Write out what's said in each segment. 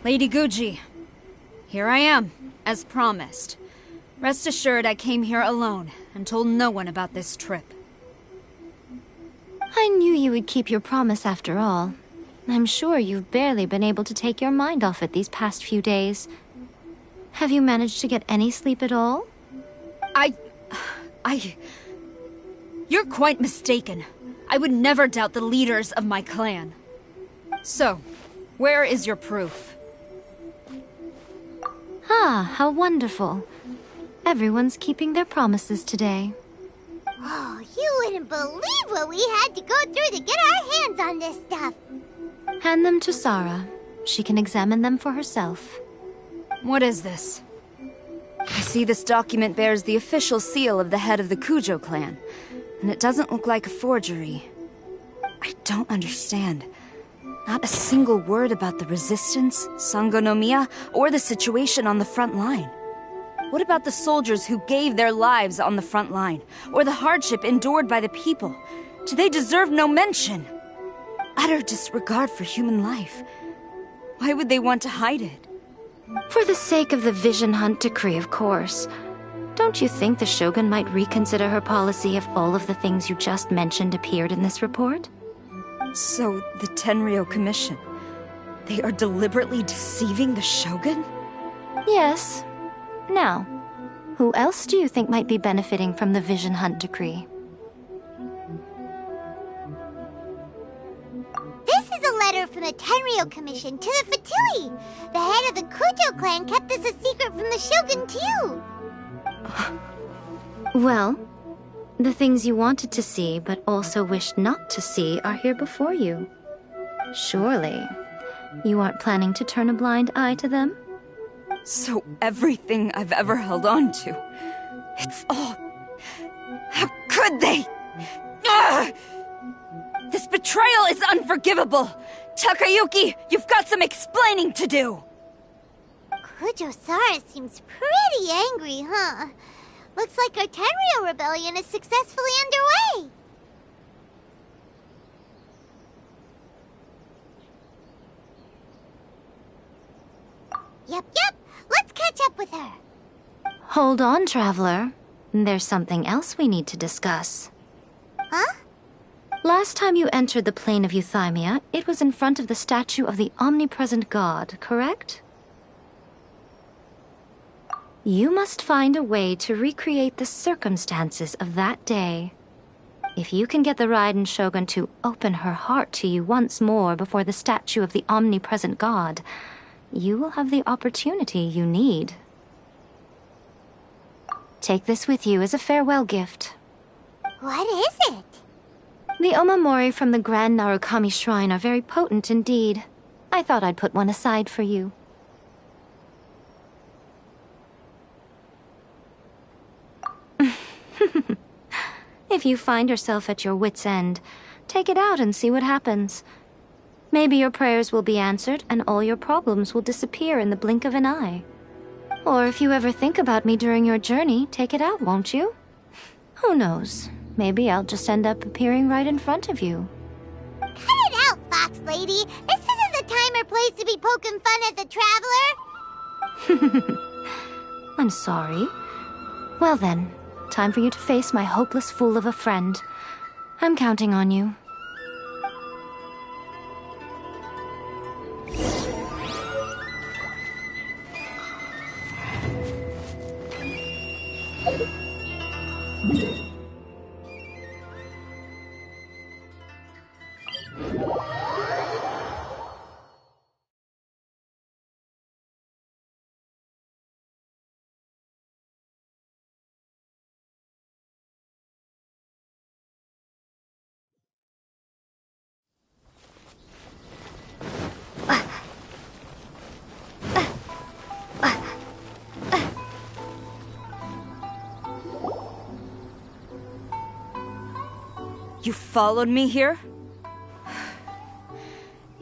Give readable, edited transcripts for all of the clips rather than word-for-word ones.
Lady Guji, here I am, as promised. Rest assured I came here alone and told no one about this trip. I knew you would keep your promise after all. I'm sure you've barely been able to take your mind off it these past few days. Have you managed to get any sleep at all? You're quite mistaken. I would never doubt the leaders of my clan. So, where is your proof? Ah, how wonderful. Everyone's keeping their promises today. Oh, you wouldn't believe what we had to go through to get our hands on this stuff. Hand them to Sarah. She can examine them for herself. What is this? I see this document bears the official seal of the head of the Kujo clan, and it doesn't look like a forgery. I don't understand. Not a single word about the resistance, Sangonomiya, or the situation on the front line. What about the soldiers who gave their lives on the front line, or the hardship endured by the people? Do they deserve no mention? Utter disregard for human life. Why would they want to hide it? For the sake of the Vision Hunt decree, of course. Don't you think the Shogun might reconsider her policy if all of the things you just mentioned appeared in this report? So, the Tenryou Commission, they are deliberately deceiving the Shogun? Yes. Now, who else do you think might be benefiting from the Vision Hunt decree? This is a letter from the Tenryou Commission to the Fatui. The head of the Kujo clan kept this a secret from the Shogun, too. Well, the things you wanted to see but also wished not to see are here before you. Surely, you aren't planning to turn a blind eye to them? So everything I've ever held on to, it's all... How could they? Ugh! This betrayal is unforgivable! Takayuki, you've got some explaining to do! Kujo-Sara seems pretty angry, huh? Looks like our Tenryou rebellion is successfully underway. Yep. Let's catch up with her. Hold on, Traveler. There's something else we need to discuss. Huh? Last time you entered the plane of Euthymia, it was in front of the statue of the omnipresent god, correct? You must find a way to recreate the circumstances of that day. If you can get the Raiden Shogun to open her heart to you once more before the statue of the omnipresent god, you will have the opportunity you need. Take this with you as a farewell gift. What is it? The omamori from the Grand Narukami Shrine are very potent indeed. I thought I'd put one aside for you. If you find yourself at your wit's end, take it out and see what happens. Maybe your prayers will be answered and all your problems will disappear in the blink of an eye. Or if you ever think about me during your journey, take it out, won't you? Who knows? Maybe I'll just end up appearing right in front of you. Cut it out, Fox Lady! This isn't the time or place to be poking fun at the Traveler! I'm sorry. Well then, time for you to face my hopeless fool of a friend. I'm counting on you. You followed me here?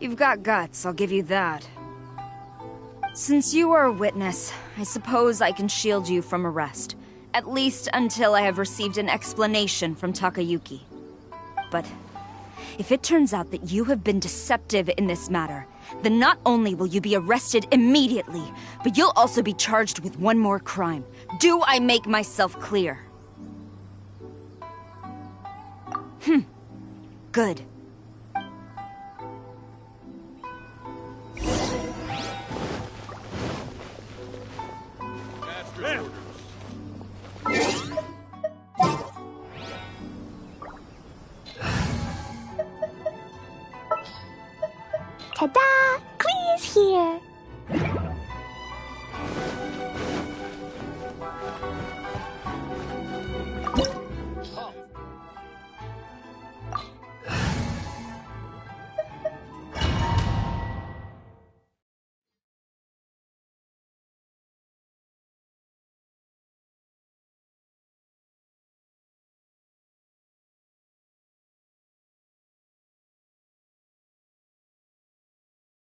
You've got guts, I'll give you that. Since you are a witness, I suppose I can shield you from arrest. At least until I have received an explanation from Takayuki. But if it turns out that you have been deceptive in this matter, then not only will you be arrested immediately, but you'll also be charged with one more crime. Do I make myself clear? Good. Ta-da! Clee's here!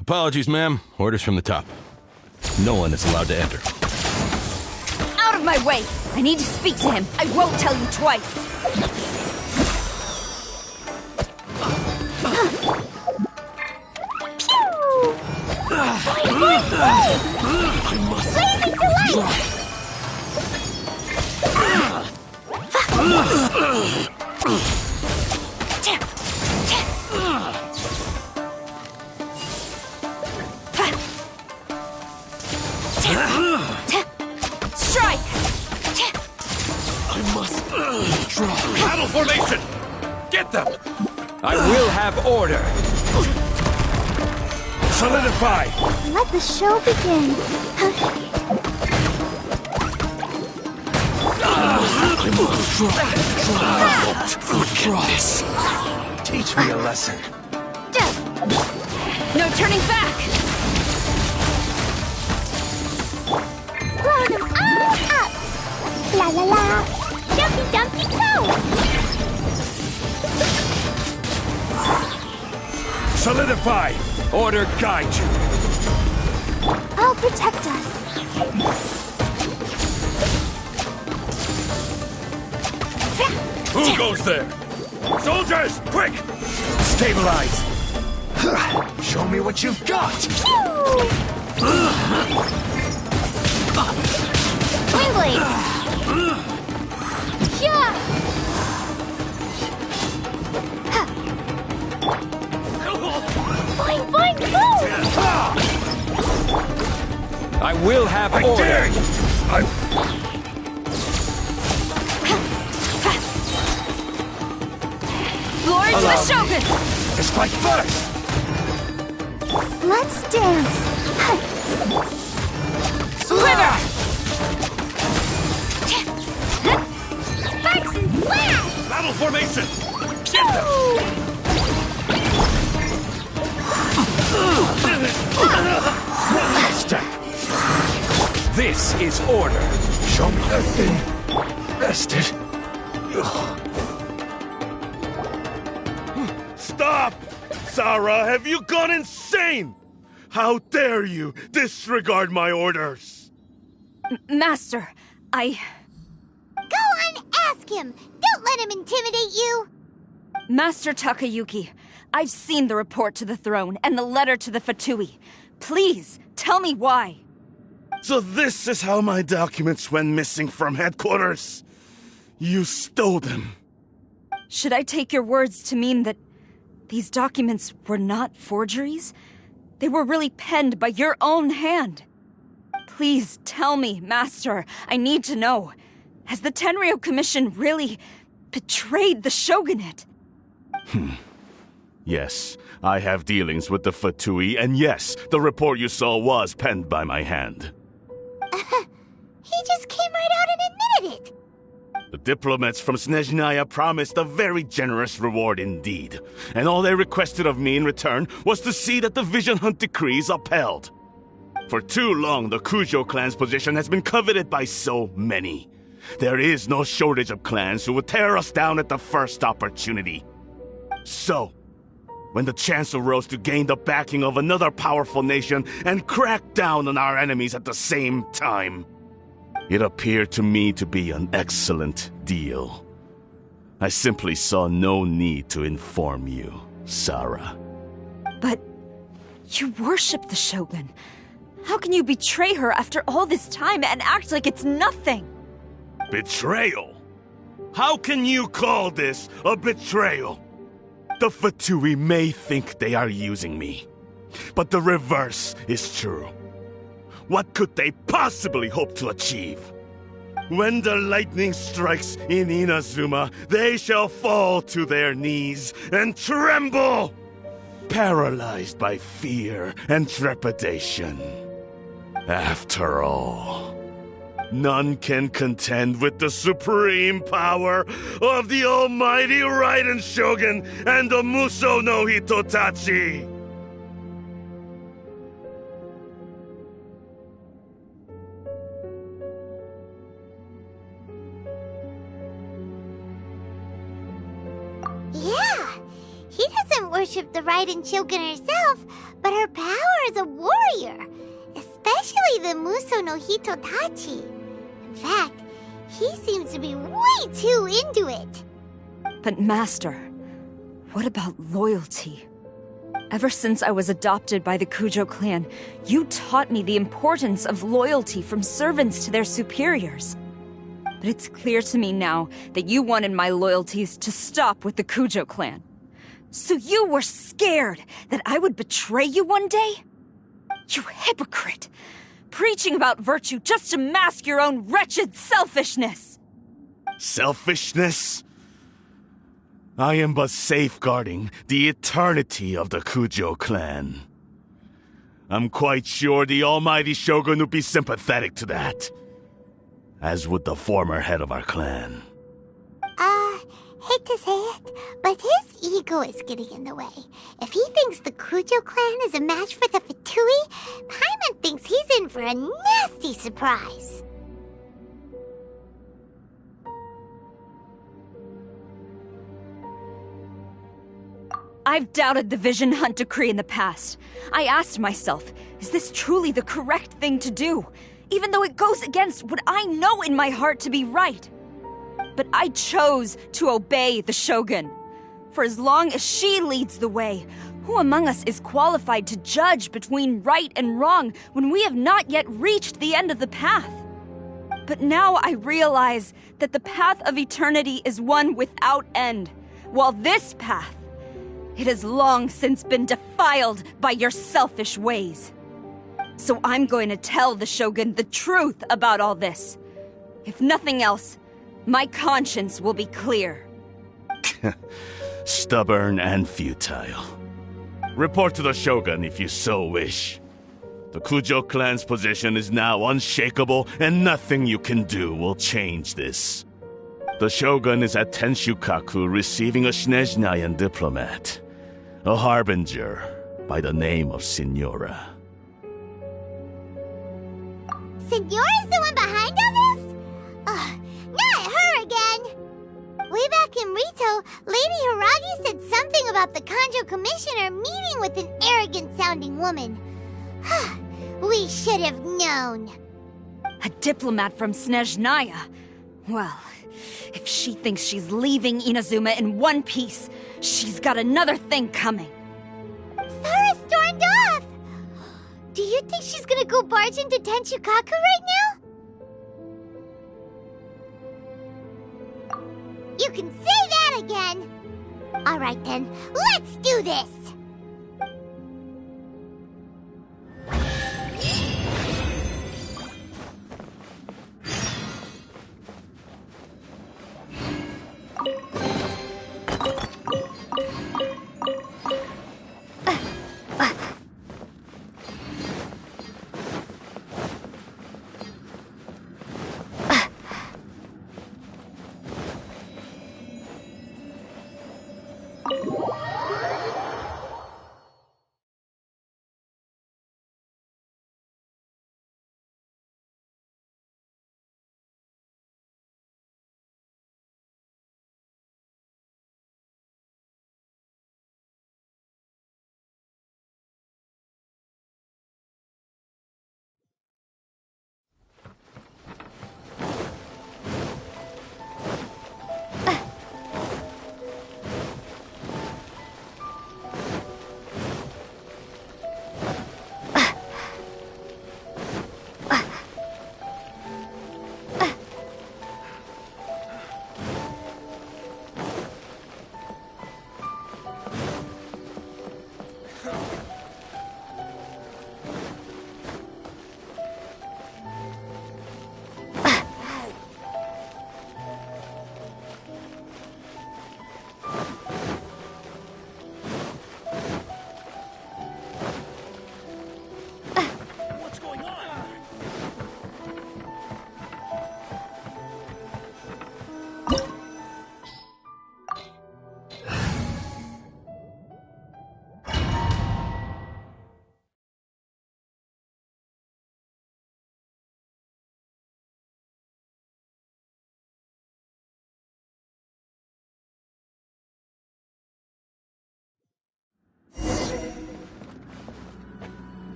Apologies, ma'am. Orders from the top. No one is allowed to enter. Out of my way! I need to speak to him. I won't tell you twice. Strike! I must draw. Battle formation! Get them! I will have order. Solidify! Let the show begin. I must draw. This. Teach me a lesson. No turning back! Blow them all up! La la la! Jumpy dumpty go! Solidify! Order guide you. I'll protect us. Who goes there? Soldiers, quick! Stabilize! Show me what you've got! Wing blade! Yeah! Boing, boing, boom! I will have order! Dare you. Glory to the Shogun! Strike first! Let's dance! River! Sparks and flash! Battle formation! Get them! Step. This is order. Show me that thing. Rested. Stop! Sarah, have you gone insane? How dare you disregard my orders? Master, Go on, ask him! Don't let him intimidate you! Master Takayuki, I've seen the report to the throne and the letter to the Fatui. Please, tell me why. So this is how my documents went missing from headquarters. You stole them. Should I take your words to mean that these documents were not forgeries? They were really penned by your own hand. Please tell me, Master. I need to know. Has the Tenryou Commission really betrayed the Shogunate? Yes, I have dealings with the Fatui, and yes, the report you saw was penned by my hand. He just came right out and admitted it! The diplomats from Snezhnaya promised a very generous reward indeed, and all they requested of me in return was to see that the Vision Hunt decrees upheld. For too long, the Kujo clan's position has been coveted by so many. There is no shortage of clans who will tear us down at the first opportunity. So, when the chance arose to gain the backing of another powerful nation and crack down on our enemies at the same time, it appeared to me to be an excellent deal. I simply saw no need to inform you, Sarah. But you worship the Shogun. How can you betray her after all this time and act like it's nothing? Betrayal? How can you call this a betrayal? The Fatui may think they are using me, but the reverse is true. What could they possibly hope to achieve? When the lightning strikes in Inazuma, they shall fall to their knees and tremble, paralyzed by fear and trepidation. After all, none can contend with the supreme power of the almighty Raiden Shogun and the Muso no Hitotachi! Yeah, he doesn't worship the Raiden Shogun herself, but her power as a warrior, especially the Muso no Hitotachi. In fact, he seems to be way too into it. But Master, what about loyalty? Ever since I was adopted by the Kujo clan, you taught me the importance of loyalty from servants to their superiors. But it's clear to me now that you wanted my loyalties to stop with the Kujo clan. So you were scared that I would betray you one day? You hypocrite! Preaching about virtue just to mask your own wretched selfishness! Selfishness? I am but safeguarding the eternity of the Kujo clan. I'm quite sure the almighty Shogun would be sympathetic to that. As would the former head of our clan. Hate to say it, but his ego is getting in the way. If he thinks the Kujo clan is a match for the Fatui, Paimon thinks he's in for a nasty surprise. I've doubted the Vision Hunt decree in the past. I asked myself, is this truly the correct thing to do? Even though it goes against what I know in my heart to be right. But I chose to obey the Shogun. For as long as she leads the way, who among us is qualified to judge between right and wrong when we have not yet reached the end of the path? But now I realize that the path of eternity is one without end, while this path, it has long since been defiled by your selfish ways. So I'm going to tell the Shogun the truth about all this. If nothing else, my conscience will be clear. Stubborn and futile. Report to the Shogun if you so wish. The Kujo clan's position is now unshakable, and nothing you can do will change this. The Shogun is at Tenshukaku receiving a Snezhnayan diplomat, a harbinger by the name of Signora. Signora's the one behind all this? Not her again! Way back in Rito, Lady Hiragi said something about the Kanjo Commissioner meeting with an arrogant-sounding woman. We should have known. A diplomat from Snezhnaya? Well, if she thinks she's leaving Inazuma in one piece, she's got another thing coming. Sara stormed off! Do you think she's gonna go barge into Tenshukaku right now? You can say that again! Alright then, let's do this!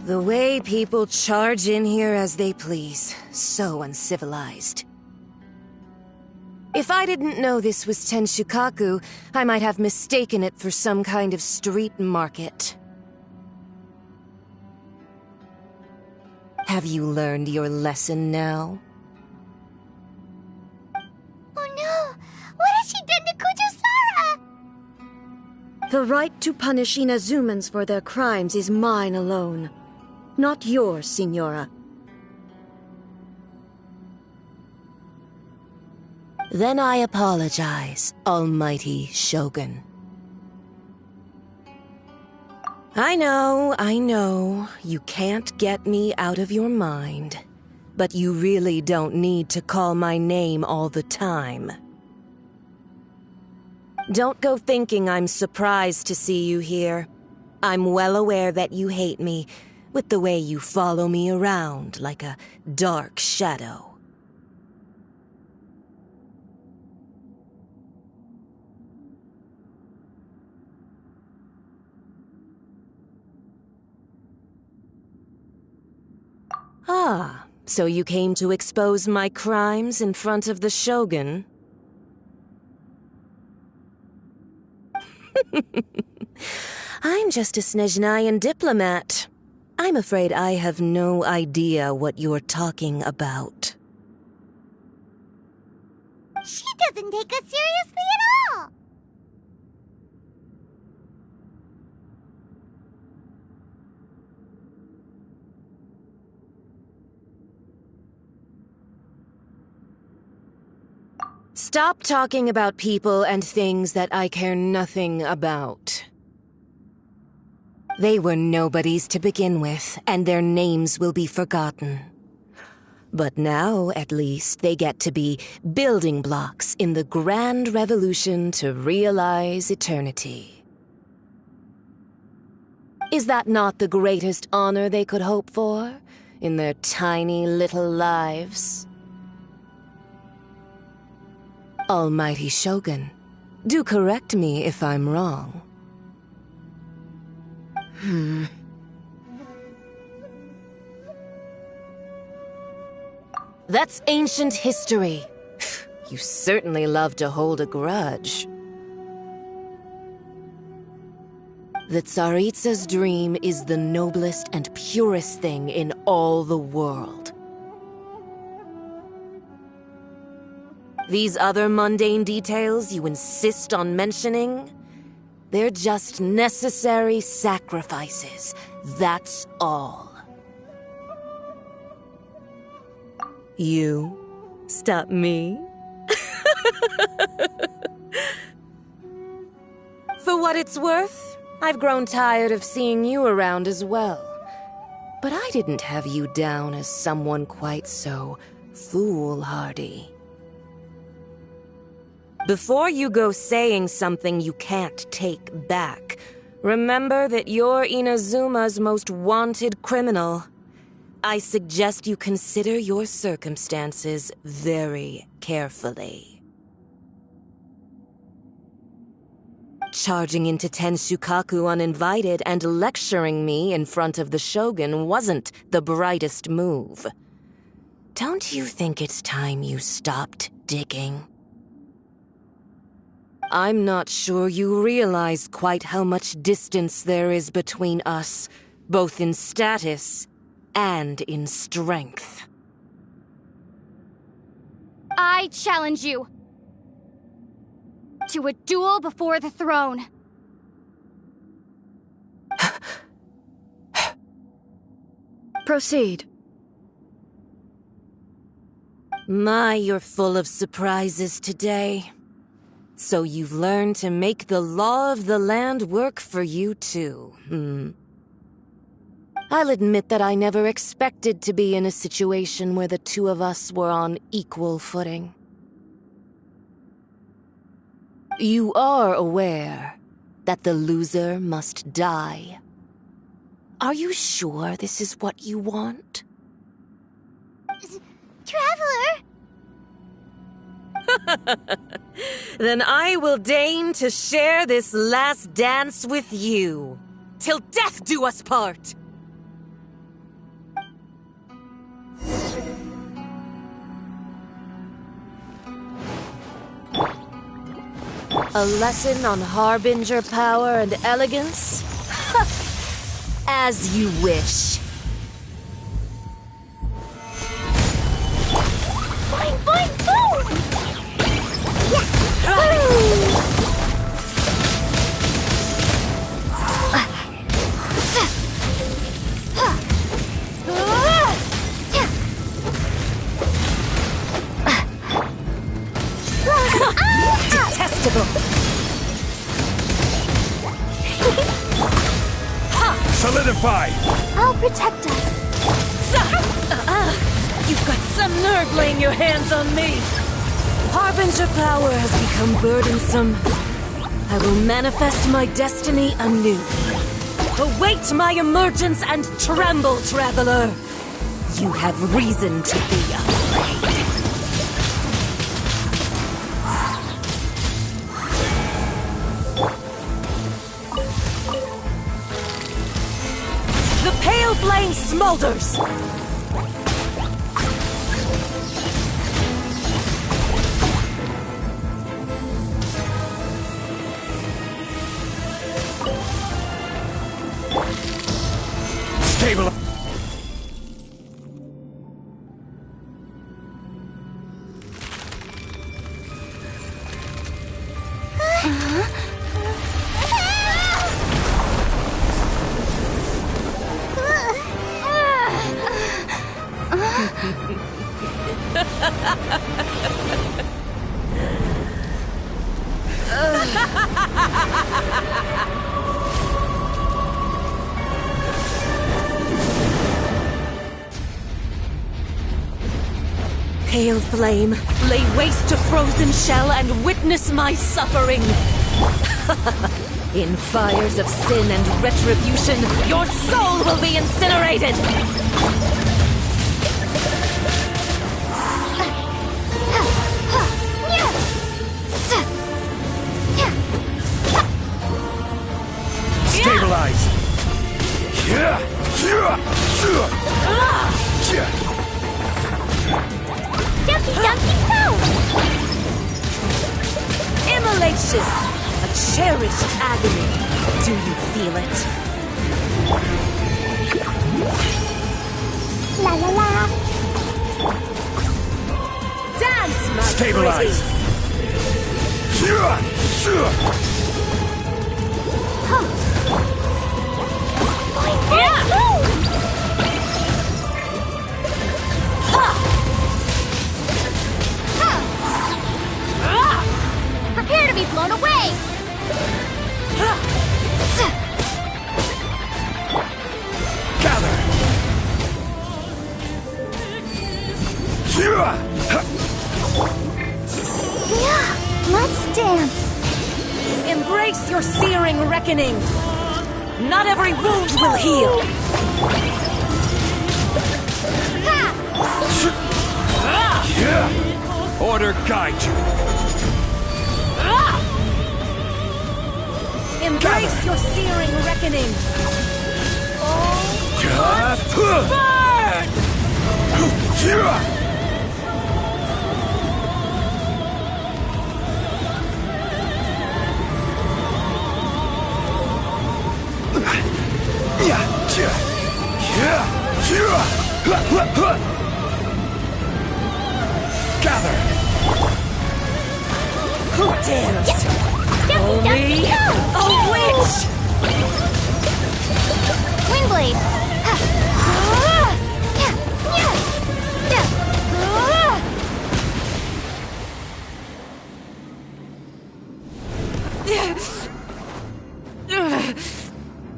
The way people charge in here as they please. So uncivilized. If I didn't know this was Tenshukaku, I might have mistaken it for some kind of street market. Have you learned your lesson now? Oh no! What has she done to Kujo-Sara? The right to punish Inazumans for their crimes is mine alone. Not yours, Signora. Then I apologize, Almighty Shogun. I know, you can't get me out of your mind. But you really don't need to call my name all the time. Don't go thinking I'm surprised to see you here. I'm well aware that you hate me, with the way you follow me around like a dark shadow. Ah, so you came to expose my crimes in front of the Shogun? I'm just a Snezhnayan diplomat. I'm afraid I have no idea what you're talking about. She doesn't take us seriously at all! Stop talking about people and things that I care nothing about. They were nobodies to begin with, and their names will be forgotten. But now, at least, they get to be building blocks in the grand revolution to realize eternity. Is that not the greatest honor they could hope for in their tiny little lives? Almighty Shogun, do correct me if I'm wrong. That's ancient history. You certainly love to hold a grudge. The Tsaritsa's dream is the noblest and purest thing in all the world. These other mundane details you insist on mentioning, they're just necessary sacrifices, that's all. You stop me? For what it's worth, I've grown tired of seeing you around as well. But I didn't have you down as someone quite so foolhardy. Before you go saying something you can't take back, remember that you're Inazuma's most wanted criminal. I suggest you consider your circumstances very carefully. Charging into Tenshukaku uninvited and lecturing me in front of the Shogun wasn't the brightest move. Don't you think it's time you stopped digging? I'm not sure you realize quite how much distance there is between us, both in status and in strength. I challenge you to a duel before the throne. Proceed. My, you're full of surprises today. So you've learned to make the law of the land work for you too, I'll admit that I never expected to be in a situation where the two of us were on equal footing. You are aware that the loser must die. Are you sure this is what you want? Traveler! Then I will deign to share this last dance with you, till death do us part! A lesson on harbinger power and elegance? As you wish. Boing, boing, boom! Detestable! Solidify! I'll protect us. You've got some nerve laying your hands on me! Harbinger power has become burdensome. I will manifest my destiny anew. Await my emergence and tremble, traveler! You have reason to be afraid. The pale flame smolders! Stable. Pale flame, lay waste to frozen shell and witness my suffering! In fires of sin and retribution, your soul will be incinerated! Stabilize! Dumpy, dumpy, go! Immolation! A cherished agony. Do you feel it? La la la! Dance, my Stabilize! Prepare to be blown away! Gather! Let's dance! Embrace your searing reckoning! Not every wound will heal! Order guide you! Embrace your searing reckoning! Gather! Who dares? Dumpy, Me? dumpy, go! A witch! Windblade!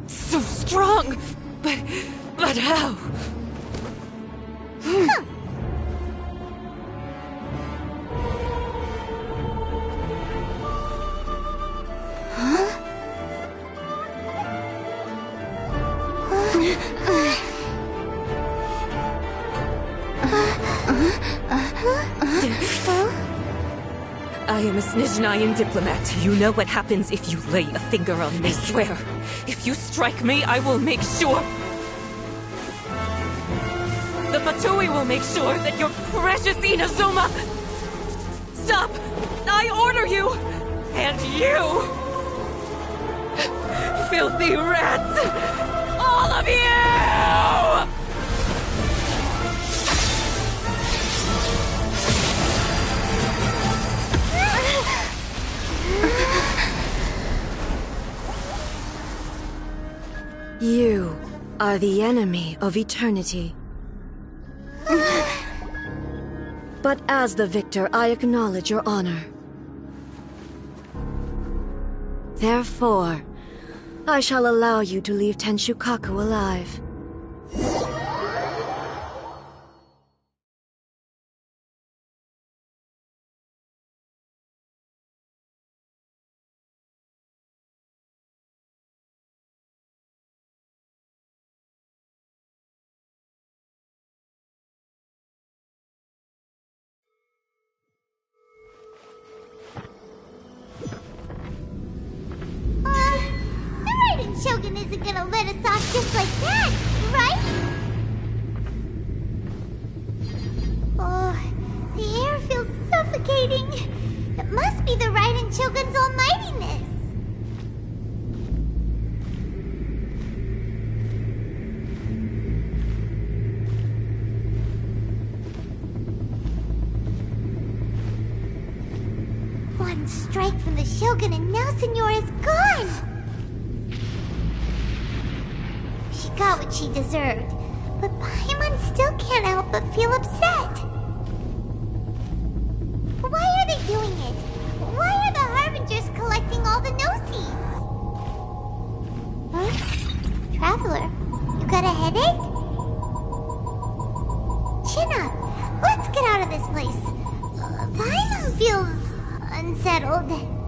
So strong! But how? I am a Snezhnayan diplomat. You know what happens if you lay a finger on me. I swear, if you strike me, I will make sure... The Fatui will make sure that your precious Inazuma... Stop! I order you! And you! Filthy rats! All of you! You are the enemy of eternity. But as the victor, I acknowledge your honor. Therefore, I shall allow you to leave Tenshukaku alive. Shogun isn't gonna let us off just like that, right? Oh, the air feels suffocating. It must be the Raiden Shogun's almightiness. One strike from the Shogun and now Signora's gone! She got what she deserved, but Paimon still can't help but feel upset. Why are they doing it? Why are the Harbingers collecting all the no-seeds? Huh? Traveler, you got a headache? Chin up. Let's get out of this place. Paimon feels unsettled.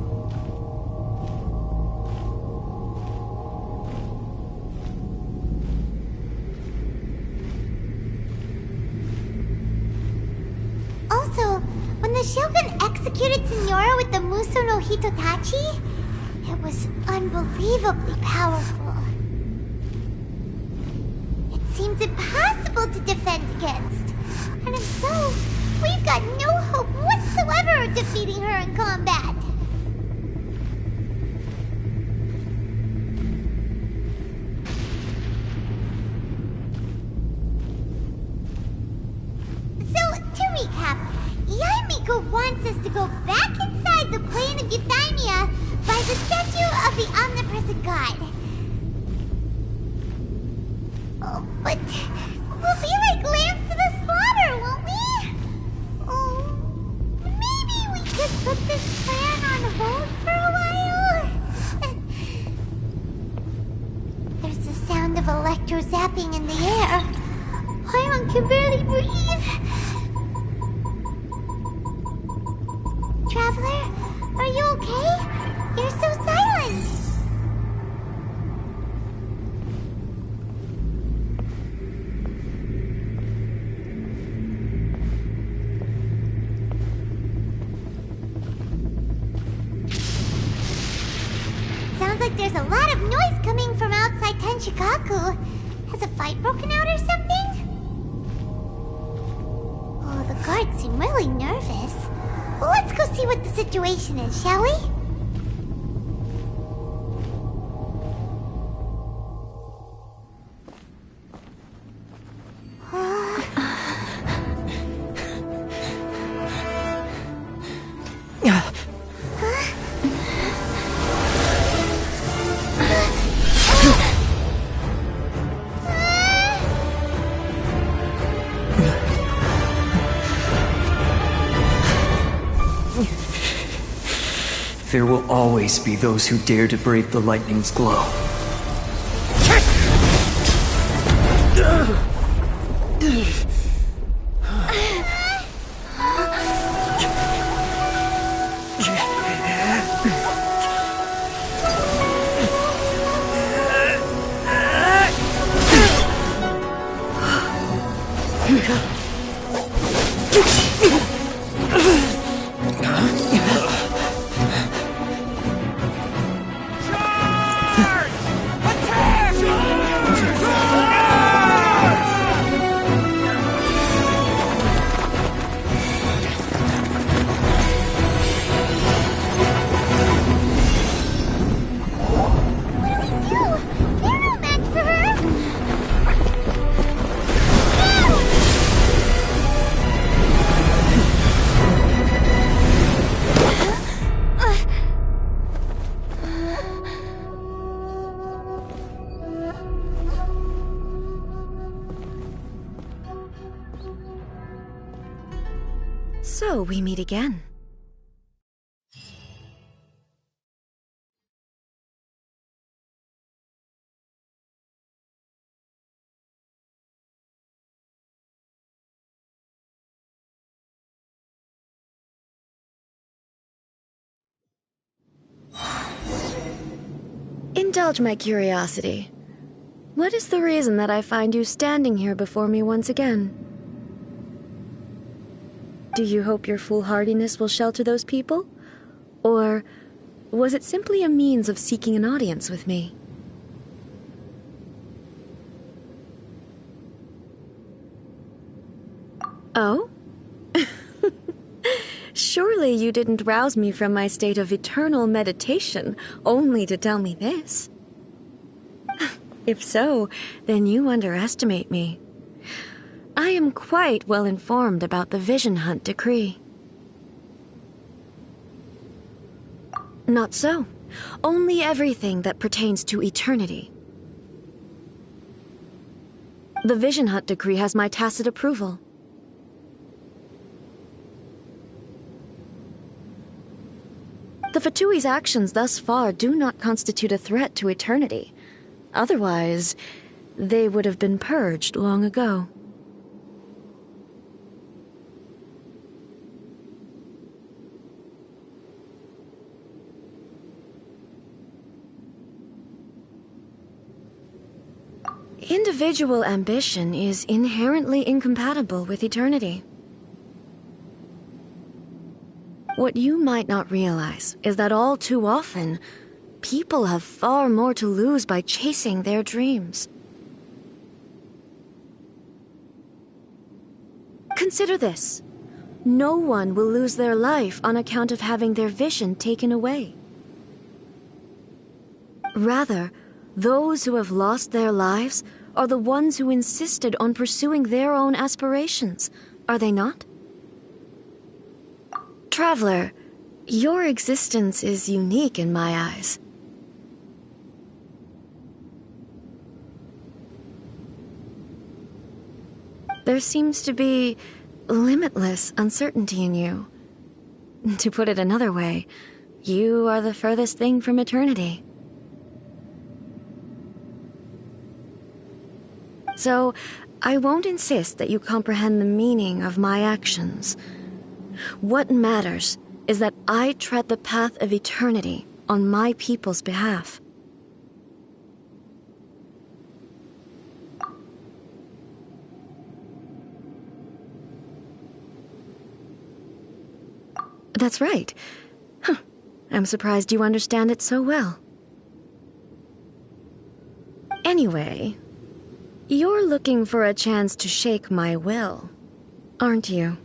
When the Shogun executed Signora with the Muso no Hitotachi, it was unbelievably powerful. It seems impossible to defend against. And if so, we've got no hope whatsoever of defeating her in combat. So, to recap, Yaimiko wants us to go back inside the plane of Euthymia by the statue of the omnipresent god. Oh, but we'll be like lambs to the slaughter, won't we? Oh, maybe we could put this plan on hold for a while? There's the sound of electro-zapping in the air. Paimon can barely breathe. Traveler, are you okay? You're so silent! Sounds like there's a lot of noise coming from outside Tenshukaku. Has a fight broken out or something? Oh, the guards seem really nervous. Let's go see what the situation is, shall we? There will always be those who dare to brave the lightning's glow. So we meet again. Indulge my curiosity. What is the reason that I find you standing here before me once again? Do you hope your foolhardiness will shelter those people? Or was it simply a means of seeking an audience with me? Oh? Surely you didn't rouse me from my state of eternal meditation only to tell me this. If so, then you underestimate me. I am quite well informed about the Vision Hunt decree. Not so. Only everything that pertains to eternity. The Vision Hunt decree has my tacit approval. The Fatui's actions thus far do not constitute a threat to eternity. Otherwise, they would have been purged long ago. Individual ambition is inherently incompatible with eternity. What you might not realize is that all too often, people have far more to lose by chasing their dreams. Consider this. No one will lose their life on account of having their vision taken away. Rather, those who have lost their lives are the ones who insisted on pursuing their own aspirations, are they not? Traveler, your existence is unique in my eyes. There seems to be limitless uncertainty in you. To put it another way, you are the furthest thing from eternity. So, I won't insist that you comprehend the meaning of my actions. What matters is that I tread the path of eternity on my people's behalf. That's right. Huh. I'm surprised you understand it so well. Anyway, you're looking for a chance to shake my will, aren't you?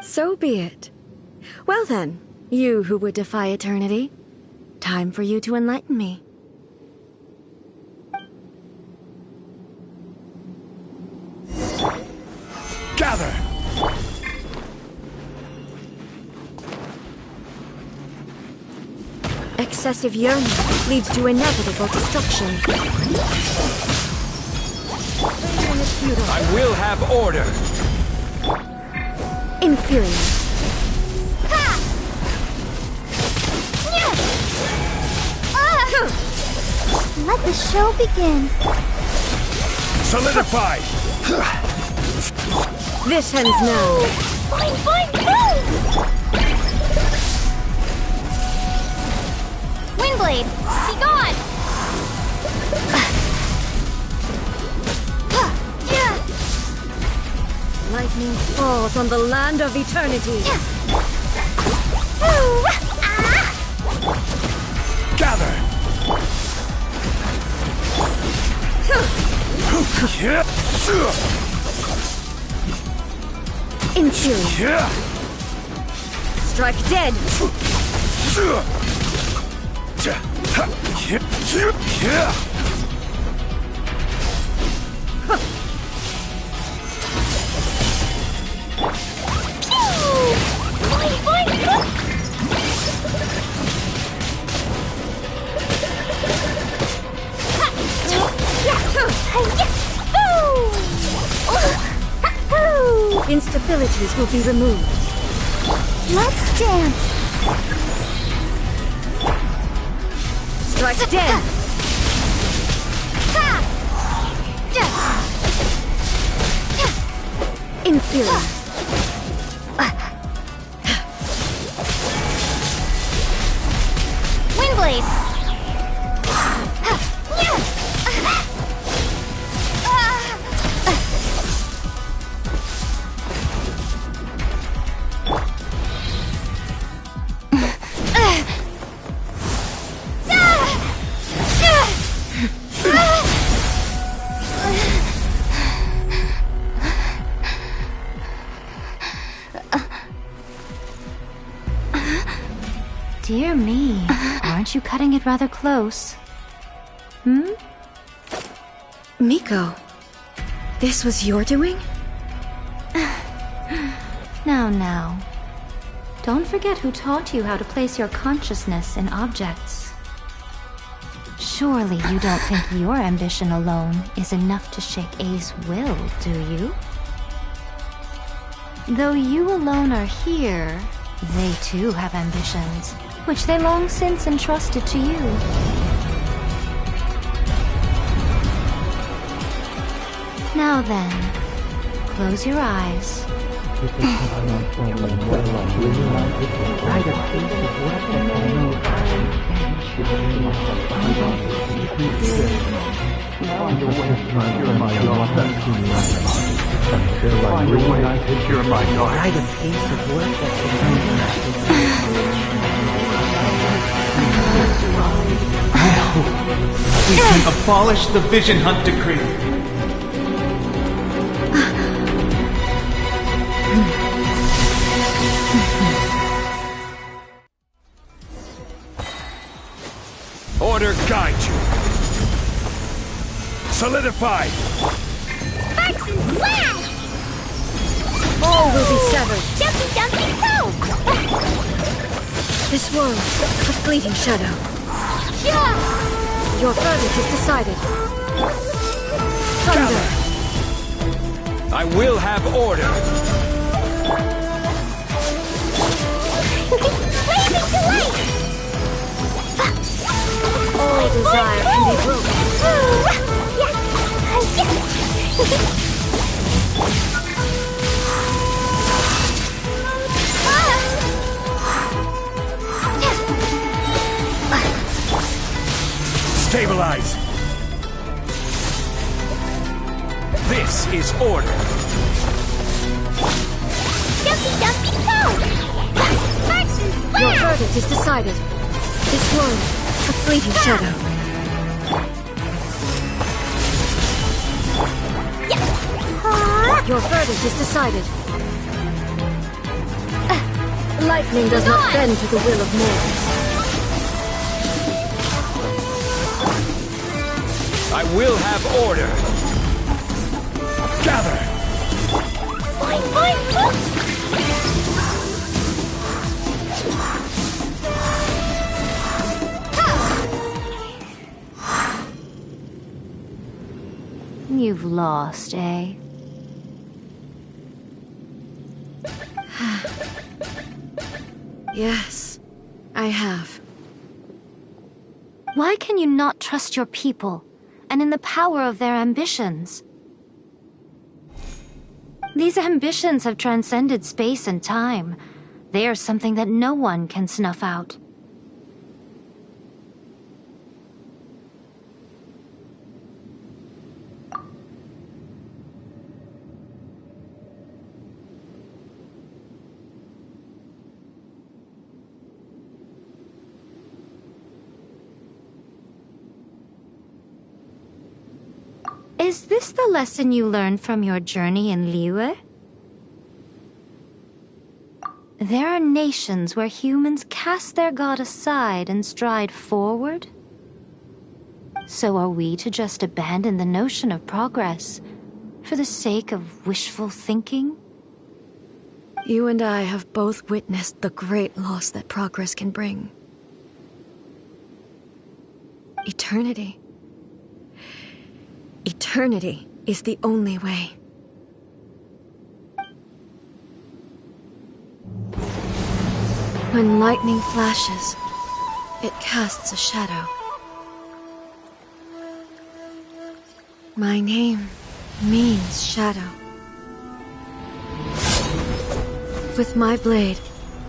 So be it. Well then, you who would defy eternity, time for you to enlighten me. Gather! Excessive yearning leads to inevitable destruction. I will have order! Inferior. Let the show begin. Solidify! This ends now. Fine, fine, fine! Windblade, be gone! Lightning falls on the land of eternity. Gather! Inferior. Strike dead. Instabilities will be removed. Let's dance. Strike dead. Inferior. Windblade. Dear me, aren't you cutting it rather close? Miko, this was your doing? Now. Don't forget who taught you how to place your consciousness in objects. Surely you don't think your ambition alone is enough to shake A's will, do you? Though you alone are here, they too have ambitions, which they long since entrusted to you. Now then, close your eyes. We can abolish the Vision Hunt Decree. Order guide you. Solidify. Sparks and flash! All will be severed. Jumpy dumpy poop! This world, a fleeting shadow. Yeah! Your verdict is decided. Thunder. I will have order. Blazing to light! All desire can be broken. Stabilize. This is order. Jumpy dumpy poop! Sparks and Your flash! verdict is decided. This world, a fleeting shadow. Your verdict is decided. Lightning does not bend to the will of mortals. I will have order. Gather. Boing, boing, boing! You've lost, eh? Yes, I have. Why can you not trust your people, and in the power of their ambitions? These ambitions have transcended space and time. They are something that no one can snuff out. Is this the lesson you learned from your journey in Liyue? There are nations where humans cast their god aside and stride forward. So are we to just abandon the notion of progress For the sake of wishful thinking? You and I have both witnessed the great loss that progress can bring. Eternity. Eternity is the only way. When lightning flashes, it casts a shadow. My name means shadow. With my blade,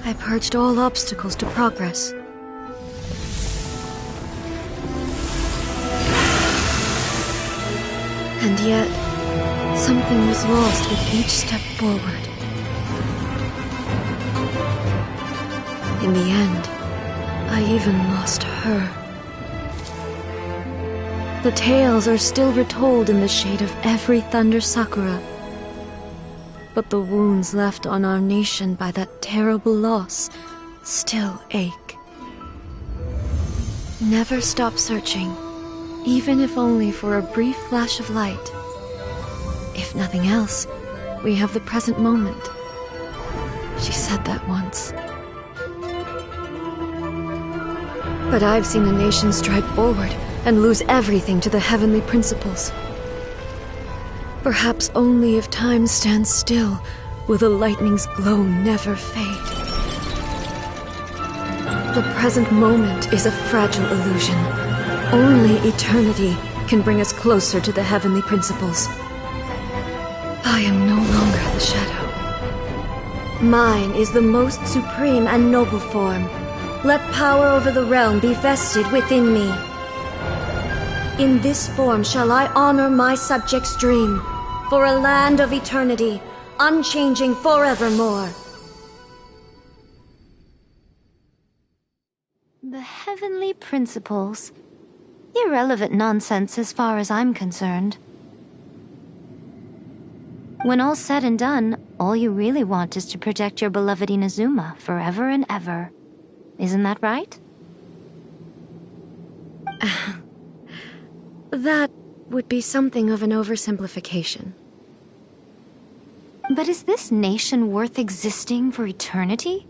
I purged all obstacles to progress. And yet, something was lost with each step forward. In the end, I even lost her. The tales are still retold in the shade of every Thunder Sakura. But the wounds left on our nation by that terrible loss still ache. Never stop searching, even if only for a brief flash of light. If nothing else, we have the present moment. She said that once. But I've seen a nation stride forward and lose everything to the heavenly principles. Perhaps only if time stands still will the lightning's glow never fade. The present moment is a fragile illusion. Only eternity can bring us closer to the heavenly principles. I am no longer the shadow. Mine is the most supreme and noble form. Let power over the realm be vested within me. In this form shall I honor my subjects' dream, for a land of eternity, unchanging forevermore. The heavenly principles. Irrelevant nonsense as far as I'm concerned. When all's said and done, all you really want is to protect your beloved Inazuma forever and ever. Isn't that right? That would be something of an oversimplification. But is this nation worth existing for eternity?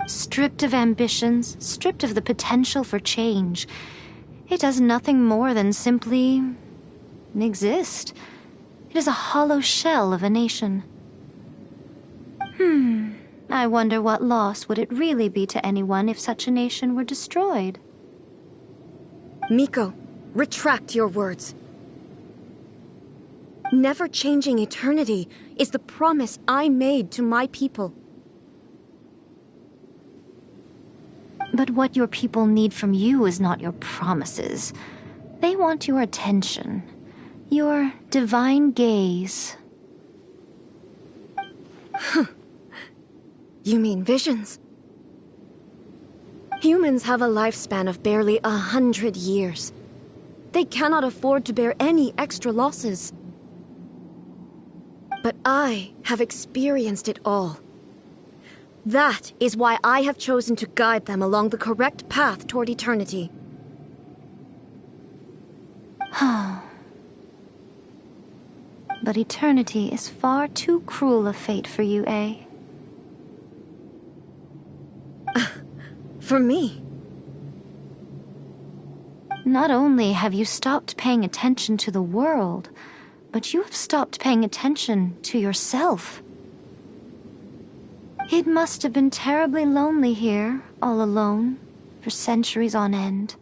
Stripped of ambitions, stripped of the potential for change, it does nothing more than simply exist. It is a hollow shell of a nation. I wonder what loss would it really be to anyone if such a nation were destroyed? Miko, retract your words. Never changing eternity is the promise I made to my people. But what your people need from you is not your promises. They want your attention, your divine gaze. You mean visions? Humans have a lifespan of barely 100 years. They cannot afford to bear any extra losses. But I have experienced it all. That is why I have chosen to guide them along the correct path toward eternity. But eternity is far too cruel a fate for you, eh? For me? Not only have you stopped paying attention to the world, but you have stopped paying attention to yourself. It must have been terribly lonely here, all alone, for centuries on end.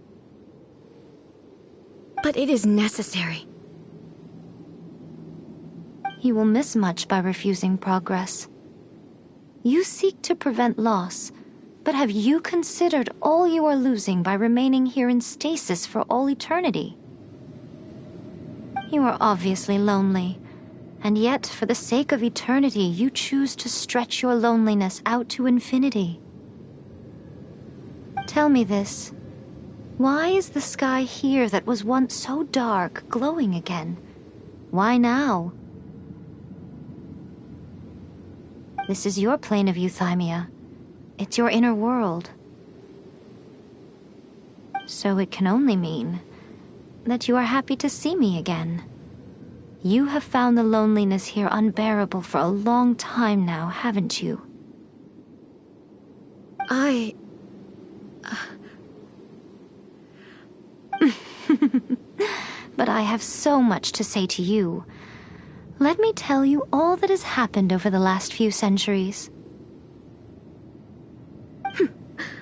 But it is necessary. You will miss much by refusing progress. You seek to prevent loss, but have you considered all you are losing by remaining here in stasis for all eternity? You are obviously lonely, and yet for the sake of eternity you choose to stretch your loneliness out to infinity. Tell me this. Why is the sky here that was once so dark glowing again? Why now? This is your plane of euthymia. It's your inner world. So it can only mean that you are happy to see me again. You have found the loneliness here unbearable for a long time now, haven't you? But I have so much to say to you. Let me tell you all that has happened over the last few centuries.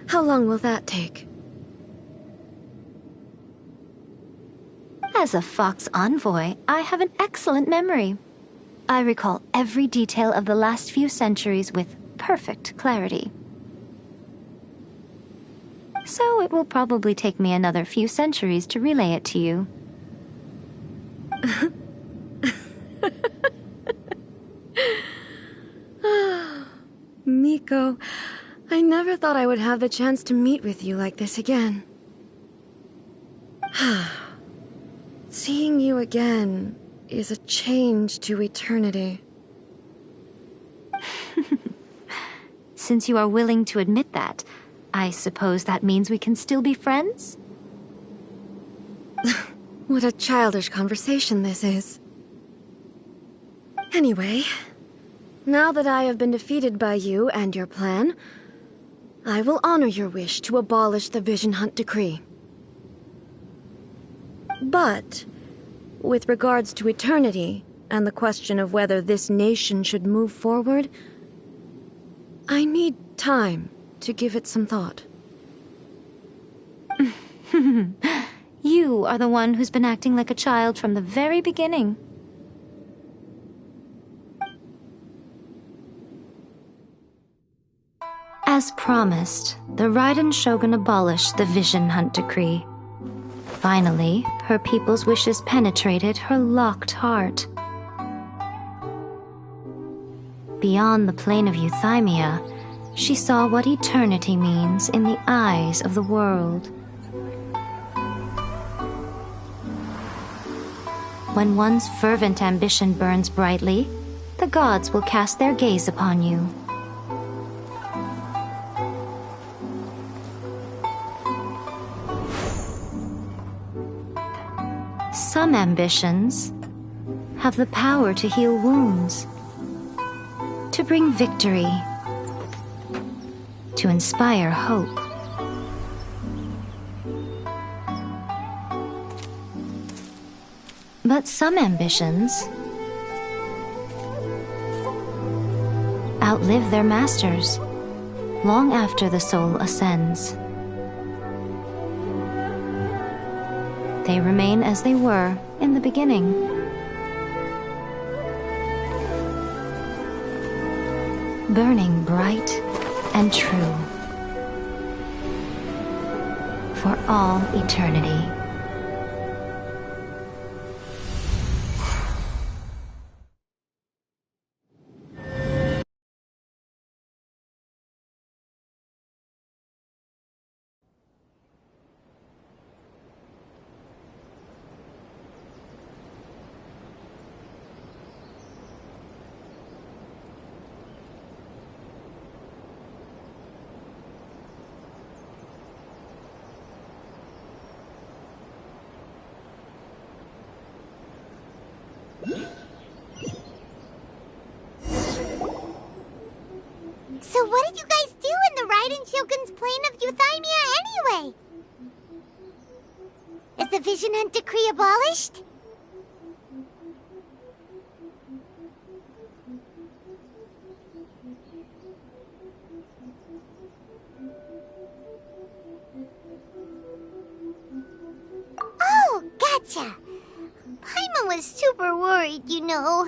How long will that take? As a Fox envoy, I have an excellent memory. I recall every detail of the last few centuries with perfect clarity. So it will probably take me another few centuries to relay it to you. Miko, I never thought I would have the chance to meet with you like this again. Seeing you again is a change to eternity. Since you are willing to admit that, I suppose that means we can still be friends? What a childish conversation this is. Anyway, now that I have been defeated by you and your plan, I will honor your wish to abolish the Vision Hunt Decree. But, with regards to eternity, and the question of whether this nation should move forward, I need time to give it some thought. You are the one who's been acting like a child from the very beginning. As promised, the Raiden Shogun abolished the Vision Hunt Decree. Finally, her people's wishes penetrated her locked heart. Beyond the plane of Euthymia, she saw what eternity means in the eyes of the world. When one's fervent ambition burns brightly, the gods will cast their gaze upon you. Some ambitions have the power to heal wounds, to bring victory, to inspire hope. But some ambitions outlive their masters long after the soul ascends. They remain as they were in the beginning. Burning bright and true for all eternity. So what did you guys do in the Raiden Shogun's plane of Euthymia anyway? Is the Vision Hunt Decree abolished? Oh, gotcha! Paimon was super worried, you know.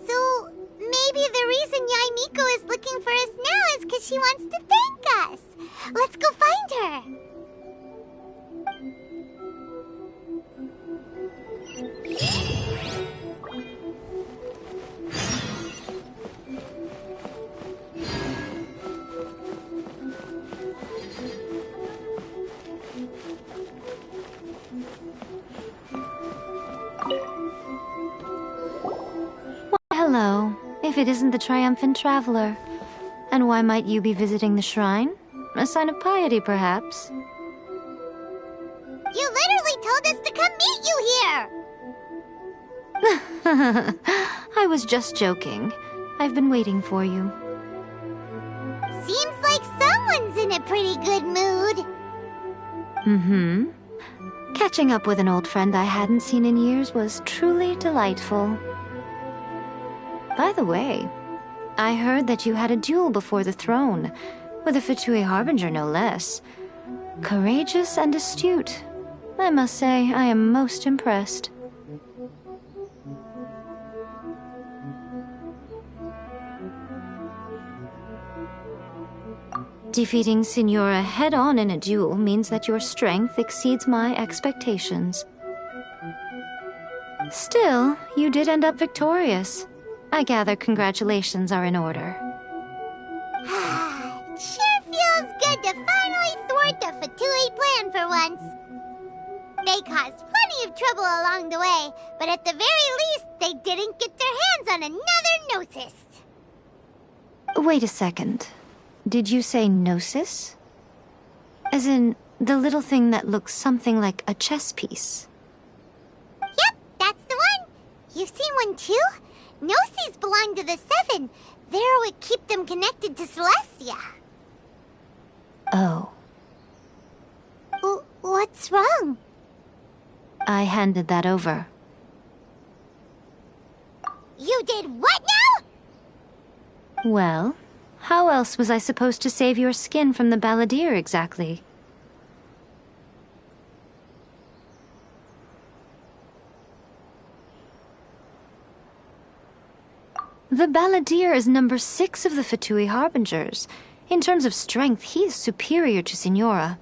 So, maybe the reason Yaimiko is looking for us now is because she wants to thank us. Let's go find her. Hello, if it isn't the triumphant traveler. And why might you be visiting the shrine? A sign of piety, perhaps? You literally told us to come meet you here! I was just joking. I've been waiting for you. Seems like someone's in a pretty good mood. Mm-hmm. Catching up with an old friend I hadn't seen in years was truly delightful. By the way, I heard that you had a duel before the throne, with a Fatui Harbinger no less. Courageous and astute. I must say, I am most impressed. Defeating Signora head-on in a duel means that your strength exceeds my expectations. Still, you did end up victorious. I gather congratulations are in order. It sure feels good to finally thwart the Fatui plan for once. They caused plenty of trouble along the way, but at the very least, they didn't get their hands on another Gnosis. Wait a second. Did you say Gnosis? As in, the little thing that looks something like a chess piece? Yep, that's the one. You've seen one too? Gnosis belong to the Seven. They're what keep them connected to Celestia. Oh. What's wrong? I handed that over. You did what now? Well, how else was I supposed to save your skin from the balladeer exactly? The balladeer is number 6 of the Fatui Harbingers. In terms of strength, he is superior to Signora.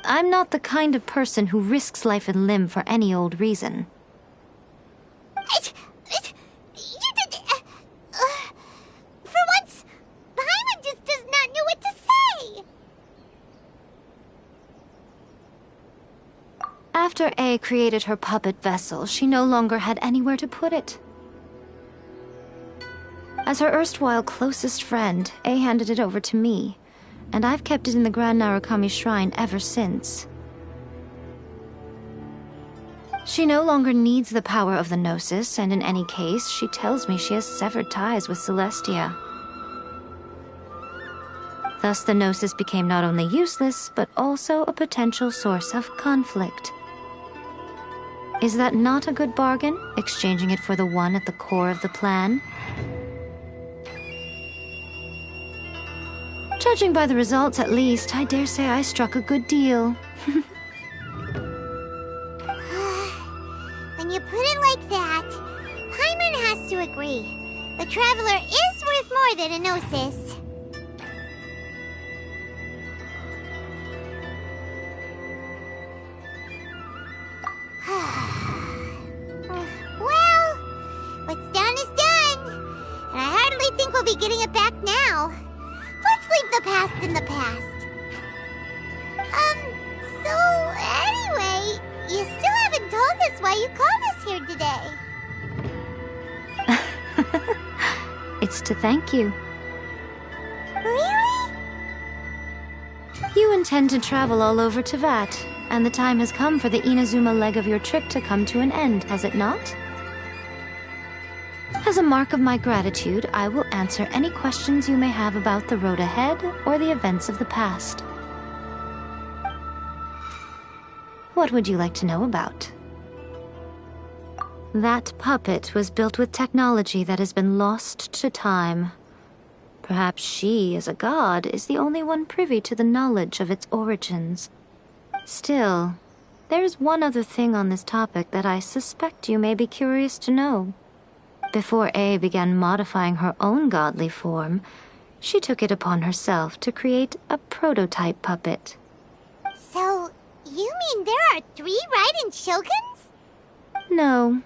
I'm not the kind of person who risks life and limb for any old reason. You did... for once, Paimon just does not know what to say. After A created her puppet vessel, she no longer had anywhere to put it. As her erstwhile closest friend, A handed it over to me, and I've kept it in the Grand Narukami Shrine ever since. She no longer needs the power of the Gnosis, and in any case, she tells me she has severed ties with Celestia. Thus, the Gnosis became not only useless, but also a potential source of conflict. Is that not a good bargain, exchanging it for the one at the core of the plan? Judging by the results, at least, I dare say I struck a good deal. When you put it like that, Paimon has to agree. The Traveler is worth more than a Gnosis. Well, what's done is done. And I hardly think we'll be getting it back now. Let's leave the past in the past. So anyway, you still haven't told us why you called us here today. It's to thank you. Really? You intend to travel all over Teyvat, and the time has come for the Inazuma leg of your trip to come to an end, has it not? As a mark of my gratitude, I will answer any questions you may have about the road ahead or the events of the past. What would you like to know about? That puppet was built with technology that has been lost to time. Perhaps she, as a god, is the only one privy to the knowledge of its origins. Still, there's one other thing on this topic that I suspect you may be curious to know. Before A began modifying her own godly form, she took it upon herself to create a prototype puppet. So, you mean there are 3 Raiden Shoguns? No.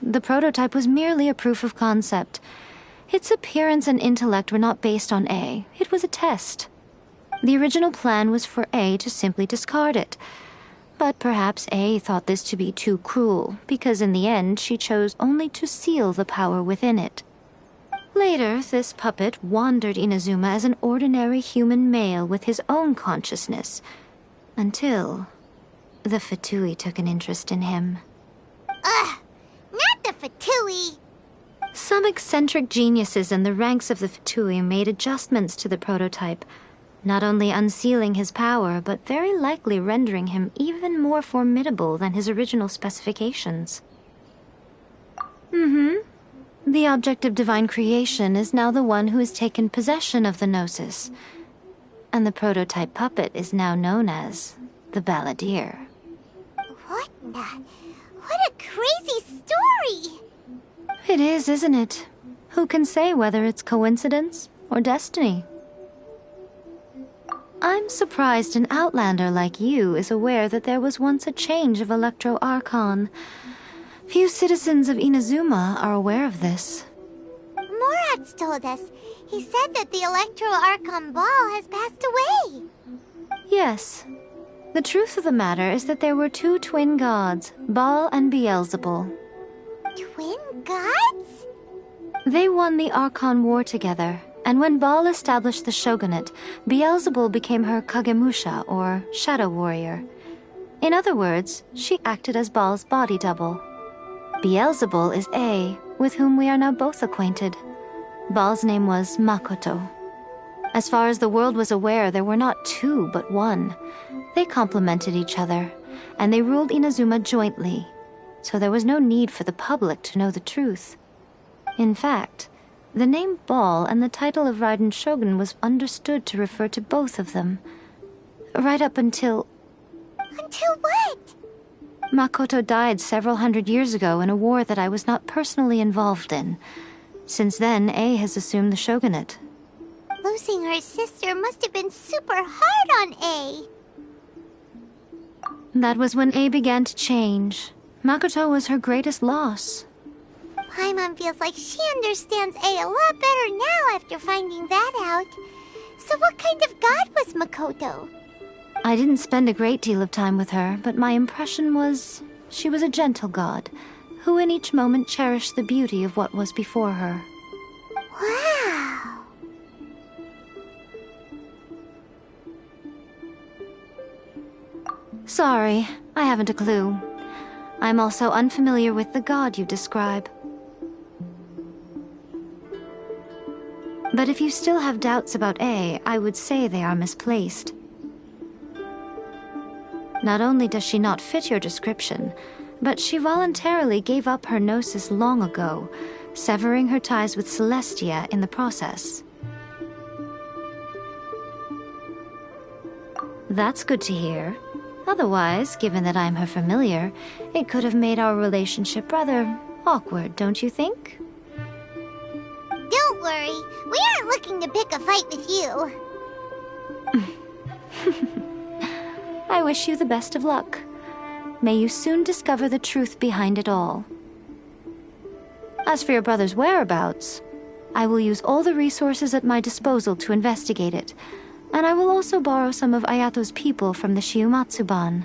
The prototype was merely a proof of concept. Its appearance and intellect were not based on A. It was a test. The original plan was for A to simply discard it. But perhaps A thought this to be too cruel, because in the end she chose only to seal the power within it. Later, this puppet wandered Inazuma as an ordinary human male with his own consciousness. Until The Fatui took an interest in him. Ugh! Not the Fatui! Some eccentric geniuses in the ranks of the Fatui made adjustments to the prototype, not only unsealing his power, but very likely rendering him even more formidable than his original specifications. The object of divine creation is now the one who has taken possession of the Gnosis, and the prototype puppet is now known as the Balladeer. What a crazy story! It is, isn't it? Who can say whether it's coincidence or destiny? I'm surprised an outlander like you is aware that there was once a change of Electro Archon. Few citizens of Inazuma are aware of this. Morat's told us. He said that the Electro Archon Ball has passed away. Yes. The truth of the matter is that there were two twin gods, Baal and Beelzebul. Twin gods? They won the Archon War together, and when Baal established the shogunate, Beelzebul became her Kagemusha, or shadow warrior. In other words, she acted as Baal's body double. Beelzebul is A, with whom we are now both acquainted. Baal's name was Makoto. As far as the world was aware, there were not two, but one. They complemented each other, and they ruled Inazuma jointly, so there was no need for the public to know the truth. In fact, the name Baal and the title of Raiden Shogun was understood to refer to both of them. Right up until... Until what? Makoto died several hundred years ago in a war that I was not personally involved in. Since then, A has assumed the shogunate. Losing her sister must have been super hard on A. That was when A began to change. Makoto was her greatest loss. Paimon feels like she understands A a lot better now after finding that out. So what kind of god was Makoto? I didn't spend a great deal of time with her, but my impression was she was a gentle god, who in each moment cherished the beauty of what was before her. Wow! Sorry, I haven't a clue. I'm also unfamiliar with the god you describe. But if you still have doubts about A, I would say they are misplaced. Not only does she not fit your description, but she voluntarily gave up her gnosis long ago, severing her ties with Celestia in the process. That's good to hear. Otherwise, given that I'm her familiar, it could have made our relationship rather awkward, don't you think? Don't worry, we aren't looking to pick a fight with you. I wish you the best of luck. May you soon discover the truth behind it all. As for your brother's whereabouts, I will use all the resources at my disposal to investigate it, and I will also borrow some of Ayato's people from the Shiumatsuban.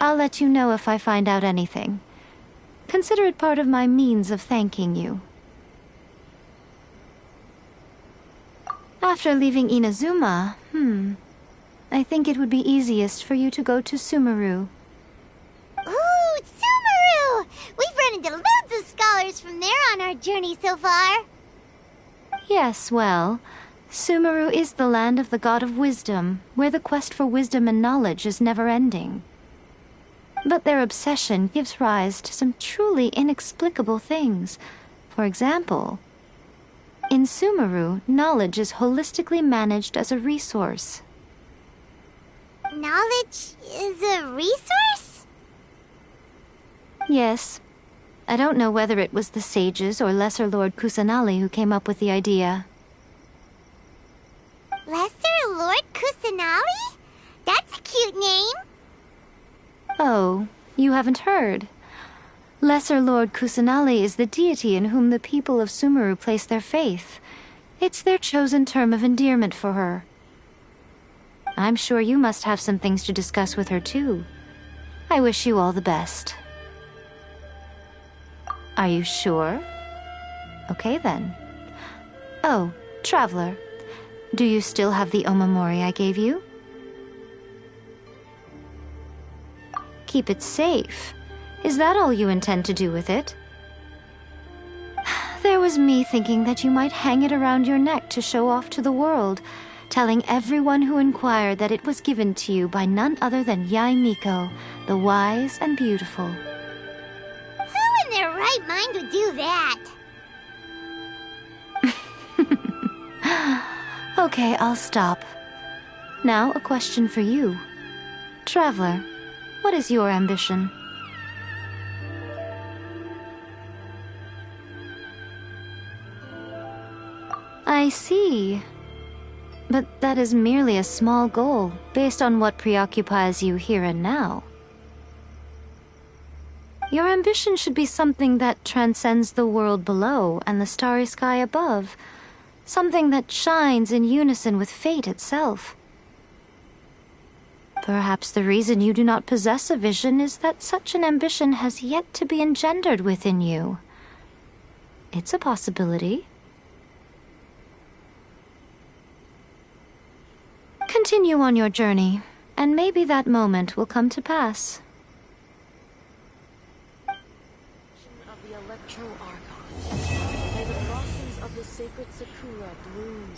I'll let you know if I find out anything. Consider it part of my means of thanking you. After leaving Inazuma, I think it would be easiest for you to go to Sumeru. Ooh, Sumeru! We've run into loads of scholars from there on our journey so far. Yes, well, Sumeru is the land of the god of wisdom, where the quest for wisdom and knowledge is never-ending. But their obsession gives rise to some truly inexplicable things. For example, in Sumeru, knowledge is holistically managed as a resource. Knowledge is a resource? Yes. I don't know whether it was the sages or Lesser Lord Kusanali who came up with the idea. Lesser Lord Kusanali? That's a cute name. Oh, you haven't heard. Lesser Lord Kusanali is the deity in whom the people of Sumeru place their faith. It's their chosen term of endearment for her. I'm sure you must have some things to discuss with her too. I wish you all the best. Are you sure? Okay then. Oh, Traveler, do you still have the omamori I gave you? Keep it safe. Is that all you intend to do with it? There was me thinking that you might hang it around your neck to show off to the world, telling everyone who inquired that it was given to you by none other than Yae Miko, the wise and beautiful. Who in their right mind would do that? Okay, I'll stop. Now, a question for you. Traveler, what is your ambition? I see. But that is merely a small goal, based on what preoccupies you here and now. Your ambition should be something that transcends the world below and the starry sky above. Something that shines in unison with fate itself. Perhaps the reason you do not possess a vision is that such an ambition has yet to be engendered within you. It's a possibility. Continue on your journey, and maybe that moment will come to pass. Of the Electro-Archon, may the blossoms of the sacred Sakura bloom.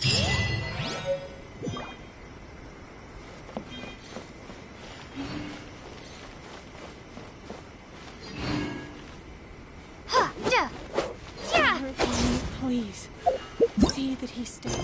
Please, see that he stays.